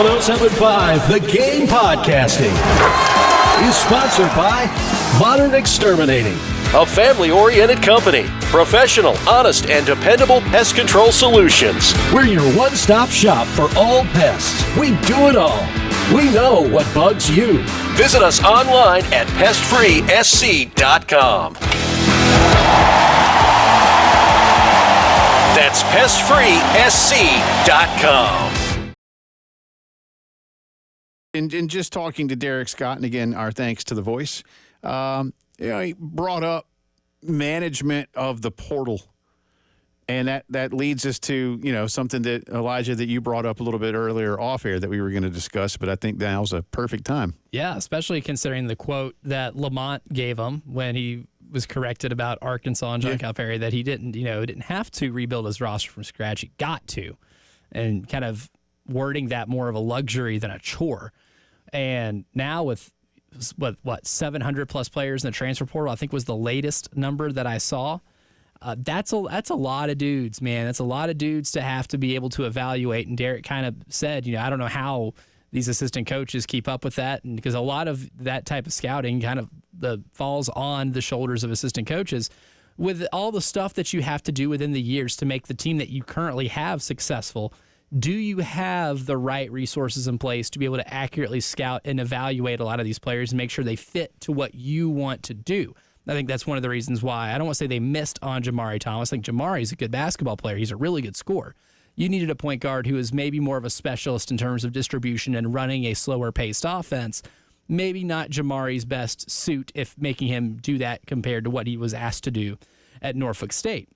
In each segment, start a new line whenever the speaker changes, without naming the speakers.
107.5 The Game Podcasting is sponsored by Modern Exterminating, a family-oriented company. Professional, honest, and dependable pest control solutions. We're your one-stop shop for all pests. We do it all. We know what bugs you. Visit us online at pestfreesc.com. That's pestfreesc.com.
And just talking to Derek Scott, and again, our thanks to The Voice, he brought up management of the portal. And that leads us to, something that, Elijah, that you brought up a little bit earlier off air that we were going to discuss, but I think now's a perfect time.
Yeah, especially considering the quote that Lamont gave him when he was corrected about Arkansas and John Calipari, that he didn't have to rebuild his roster from scratch. He got to, and kind of wording that more of a luxury than a chore. And now with what 700 plus players in the transfer portal, I think was the latest number that I saw. That's a lot of dudes, man. That's a lot of dudes to have to be able to evaluate. And Derek kind of said, I don't know how these assistant coaches keep up with that, and because a lot of that type of scouting kind of falls on the shoulders of assistant coaches. With all the stuff that you have to do within the years to make the team that you currently have successful, do you have the right resources in place to be able to accurately scout and evaluate a lot of these players and make sure they fit to what you want to do? I think that's one of the reasons why I don't want to say they missed on Jamari Thomas. I think Jamari's a good basketball player. He's a really good scorer. You needed a point guard who is maybe more of a specialist in terms of distribution and running a slower-paced offense. Maybe not Jamari's best suit if making him do that compared to what he was asked to do at Norfolk State.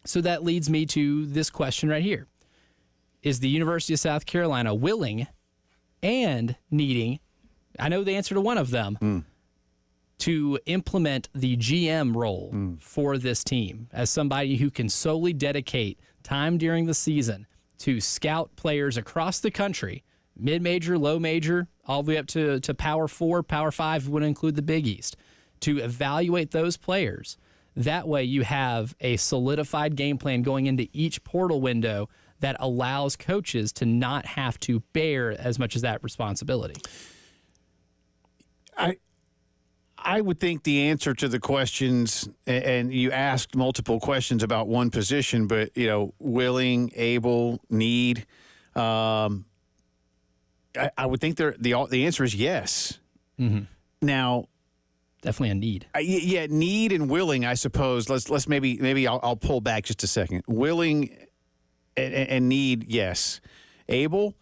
So that leads me to this question right here. Is the University of South Carolina willing and needing, I know the answer to one of them, to implement the GM role for this team as somebody who can solely dedicate time during the season to scout players across the country, mid-major, low-major, all the way up to Power 4, Power 5 would include the Big East, to evaluate those players. That way you have a solidified game plan going into each portal window that allows coaches to not have to bear as much as that responsibility.
I would think the answer to the questions, and you asked multiple questions about one position, but, willing, able, need, I would think the answer is yes. Mm-hmm. Now,
definitely a need.
Yeah, need and willing, I suppose. Let's maybe I'll pull back just a second. Willing and need, yes. Able,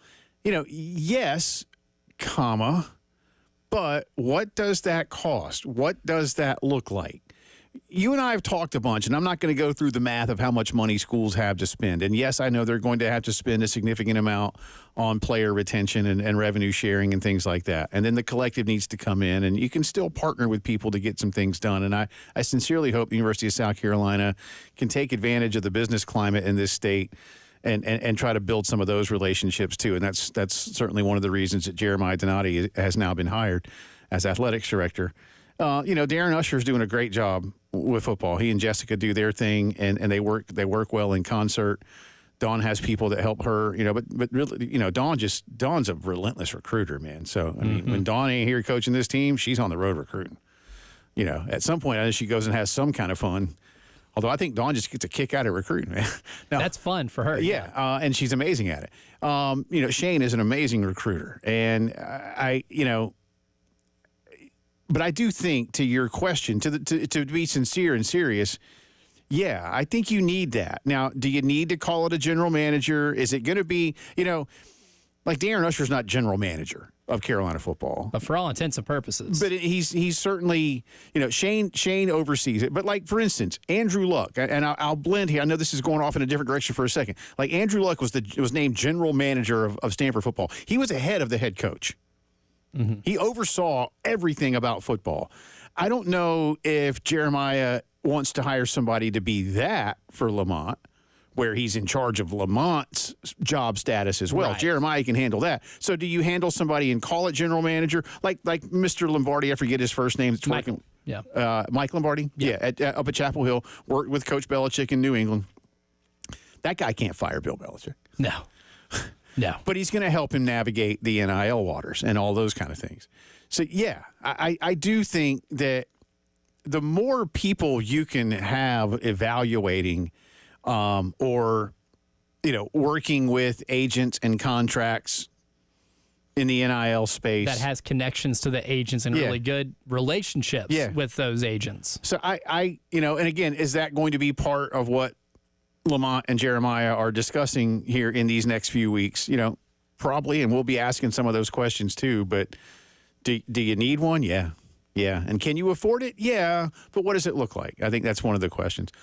yes, comma. But what does that cost? What does that look like? You and I have talked a bunch, and I'm not going to go through the math of how much money schools have to spend. And yes, I know they're going to have to spend a significant amount on player retention and revenue sharing and things like that. And then the collective needs to come in, and you can still partner with people to get some things done. And I sincerely hope the University of South Carolina can take advantage of the business climate in this state and try to build some of those relationships too. And that's certainly one of the reasons that Jeremiah Donati has now been hired as athletics director. Darren Usher's doing a great job with football. He and Jessica do their thing, and they work well in concert. Dawn has people that help her, but really, Dawn's a relentless recruiter, man. So, I mean, when Dawn ain't here coaching this team, she's on the road recruiting. At some point, I think she goes and has some kind of fun. Although I think Dawn just gets a kick out of recruiting, man. Now,
that's fun for her.
Yeah, and she's amazing at it. Shane is an amazing recruiter. And but I do think, to your question, to be sincere and serious, yeah, I think you need that. Now, do you need to call it a general manager? Is it going to be, like Darren Usher's not general manager of Carolina football,
but for all intents and purposes.
But he's certainly, Shane oversees it. But like, for instance, Andrew Luck, and I'll blend here. I know this is going off in a different direction for a second. Like, Andrew Luck was named general manager of Stanford football. He was ahead of the head coach. Mm-hmm. He oversaw everything about football. I don't know if Jeremiah wants to hire somebody to be that for Lamont, where he's in charge of Lamont's job status as well. Right. Jeremiah can handle that. So do you handle somebody and call it general manager? Like Mr. Lombardi, I forget his first name. It's
Michael.
Mike Lombardi? Yeah. Up at Chapel Hill, worked with Coach Belichick in New England. That guy can't fire Bill Belichick.
No. No.
But he's going to help him navigate the NIL waters and all those kind of things. So, yeah, I do think that the more people you can have evaluating or, working with agents and contracts in the NIL space.
That has connections to the agents and really good relationships with those agents.
So, and again, is that going to be part of what Lamont and Jeremiah are discussing here in these next few weeks? Probably, and we'll be asking some of those questions too, but do you need one? Yeah. And can you afford it? Yeah. But what does it look like? I think that's one of the questions.